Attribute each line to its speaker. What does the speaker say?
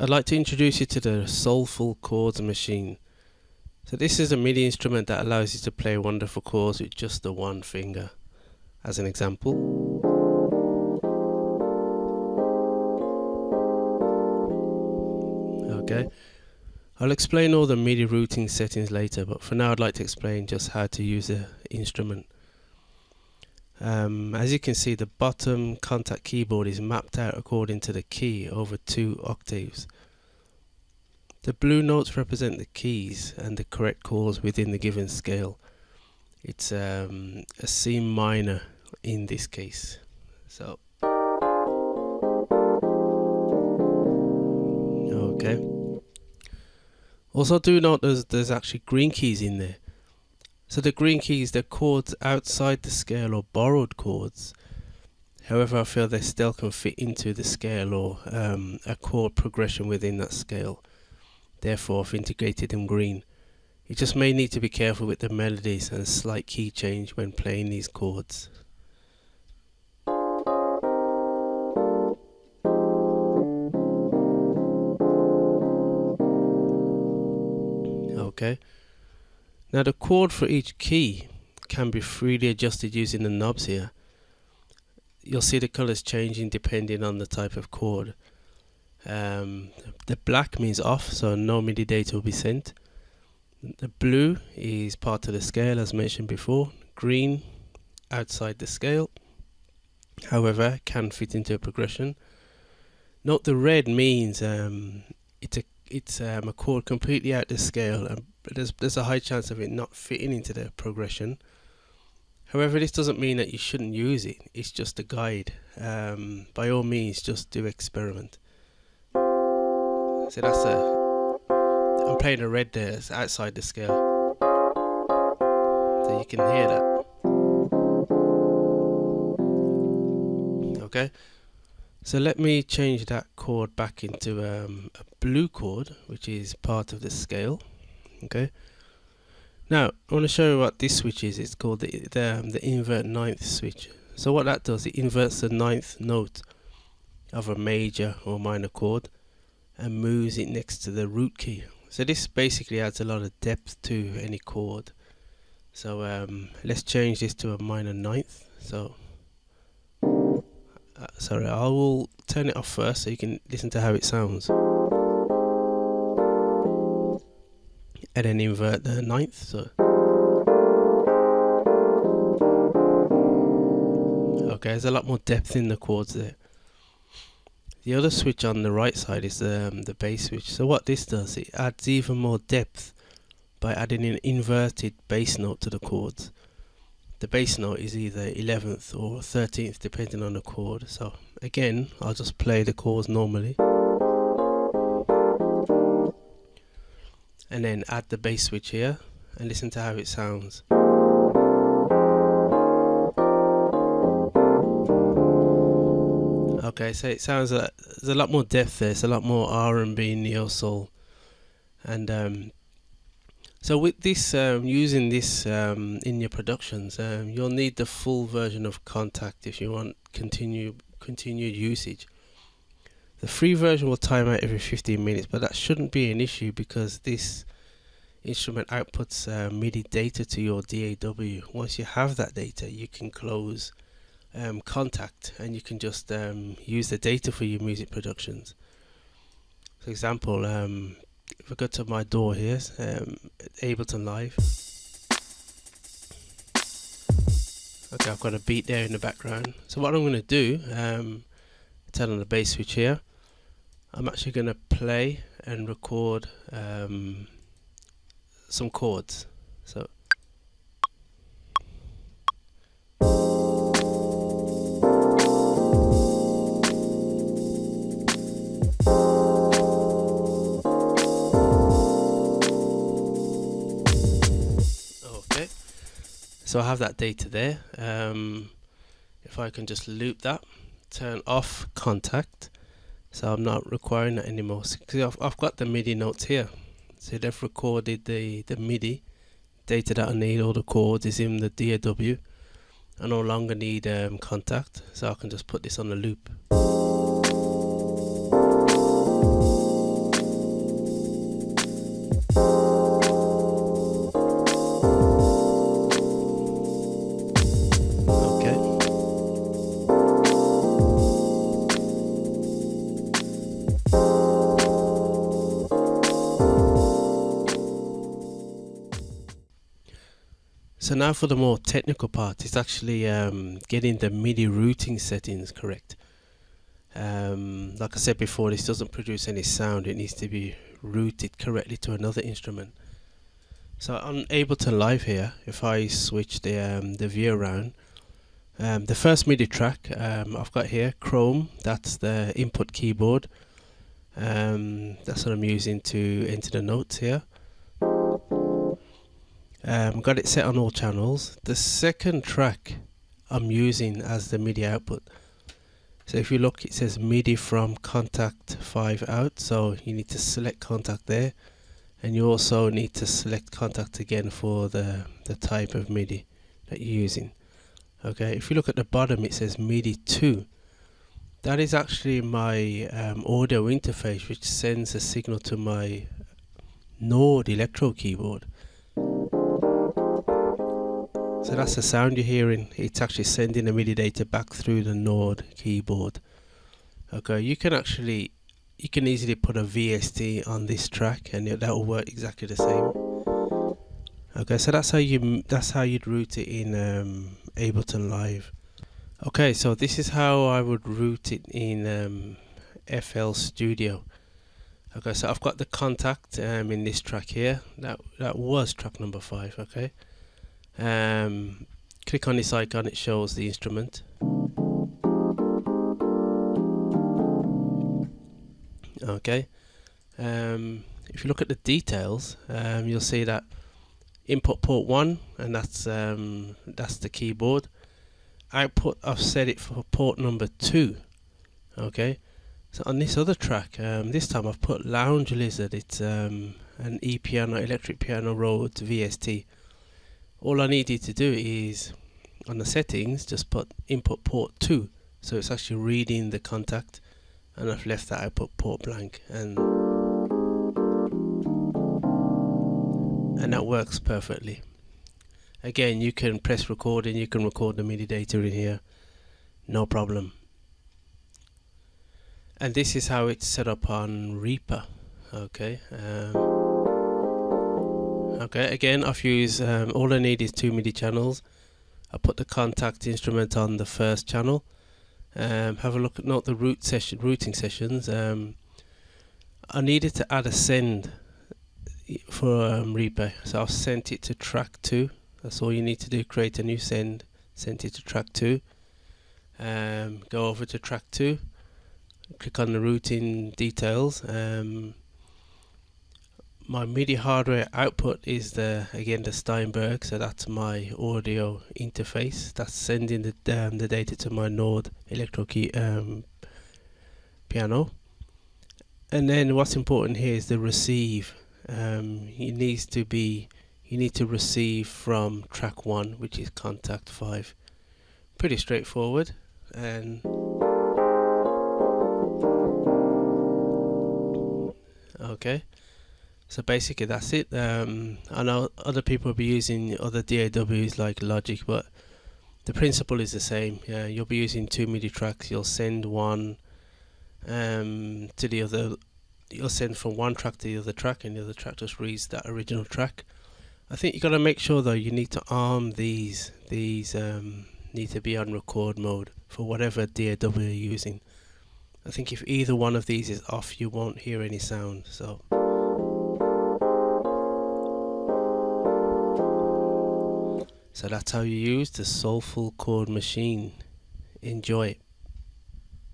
Speaker 1: I'd like to introduce you to the Soulful Chords machine. So this is a MIDI instrument that allows you to play wonderful chords with just the one finger. As an example. Okay. I'll explain all the MIDI routing settings later, but for now I'd like to explain just how to use the instrument. As you can see, the bottom Kontakt keyboard is mapped out according to the key over 2 octaves. The blue notes represent the keys and the correct chords within the given scale. It's a C minor in this case. So, okay. Also do note there's actually green keys in there. So the green keys, they're chords outside the scale or borrowed chords. However, I feel they still can fit into the scale or a chord progression within that scale. Therefore, I've integrated them green. You just may need to be careful with the melodies and a slight key change when playing these chords. Okay. Now the chord for each key can be freely adjusted using the knobs here. You'll see the colours changing depending on the type of chord. The black means off, so no MIDI data will be sent. The blue is part of the scale as mentioned before. Green outside the scale, however, can fit into a progression. Note the red means it's a chord completely out the scale, and there's a high chance of it not fitting into the progression. However, this doesn't mean that you shouldn't use it. It's just a guide. By all means, just do experiment. So I'm playing a red there. It's outside the scale, so you can hear that. Okay. So let me change that chord back into a blue chord, which is part of the scale. Okay. Now I want to show you what this switch is. It's called the invert ninth switch. So what that does, it inverts the ninth note of a major or minor chord and moves it next to the root key. So this basically adds a lot of depth to any chord. So let's change this to a minor ninth. So sorry, I will turn it off first so you can listen to how it sounds, and then invert the ninth. So okay, there's a lot more depth in the chords there. The other switch on the right side is the bass switch. So what this does, it adds even more depth by adding an inverted bass note to the chords. The bass note is either 11th or 13th depending on the chord. So again, I'll just play the chords normally and then add the bass switch here and listen to how it sounds. Okay, so it sounds like there's a lot more depth there. It's a lot more R&B, neo soul, and so with this, using this in your productions, you'll need the full version of Kontakt if you want continued usage. The free version will time out every 15 minutes, but that shouldn't be an issue because this instrument outputs MIDI data to your DAW. Once you have that data, you can close Kontakt and you can just use the data for your music productions. For example, if I go to my DAW here, Ableton Live. Okay, I've got a beat there in the background. So what I'm going to do, turn on the bass switch here. I'm actually going to play and record some chords. So okay, so I have that data there. If I can just loop that, turn off Kontakt, so I'm not requiring that anymore. Because I've got the MIDI notes here, so they've recorded the MIDI data that I need. All the chords is in the DAW. I no longer need Kontakt, so I can just put this on the loop. so now for the more technical part, it's actually getting the MIDI routing settings correct. Like I said before, this doesn't produce any sound. It needs to be routed correctly to another instrument. So on Ableton Live here, if I switch the view around, the first MIDI track I've got here, Chrome, that's the input keyboard. That's what I'm using to enter the notes here. Got it set on all channels. The second track I'm using as the MIDI output. So if you look, it says MIDI from Kontakt 5 out, so you need to select Kontakt there, and you also need to select Kontakt again for the type of MIDI that you're using. Okay, if you look at the bottom, it says MIDI 2. That is actually my audio interface, which sends a signal to my Nord electro keyboard. So that's the sound you're hearing. It's actually sending the MIDI data back through the Nord keyboard. Okay, you can easily put a VST on this track, and that will work exactly the same. Okay, so that's how you'd route it in Ableton Live. Okay, so this is how I would route it in FL Studio. Okay, so I've got the Kontakt in this track here. That was track number 5. Okay. Click on this icon, it shows the instrument. Okay, if you look at the details, you'll see that input port 1, and that's the keyboard. Output, I've set it for port number 2. Okay, so on this other track, this time I've put Lounge Lizard. It's an E-piano, electric piano Rhodes VST. All I needed to do is, on the settings, just put input port 2. So it's actually reading the Kontakt, and I've left that output port blank, and that works perfectly. Again, you can press record and you can record the MIDI data in here, no problem. And this is how it's set up on Reaper. Okay. Okay, again, I've used, all I need is 2 MIDI channels. I put the Kontakt instrument on the first channel. Have a look at the routing sessions. I needed to add a send for Reaper, so I've sent it to track 2. That's all you need to do, create a new send it to track 2. Go over to track 2, click on the routing details. My MIDI hardware output is again the Steinberg, so that's my audio interface. That's sending the data to my Nord electro piano. And then what's important here is the receive. You need to receive from track 1, which is Kontakt 5. Pretty straightforward. And okay. So basically that's it. I know other people will be using other DAWs like Logic, but the principle is the same. Yeah, you'll be using 2 MIDI tracks. You'll send one to the other. You'll send from one track to the other track, and the other track just reads that original track. I think you got to make sure though, you need to arm these. These need to be on record mode for whatever DAW you're using. I think if either one of these is off, you won't hear any sound. So that's how you use the Soulful chord machine. Enjoy it.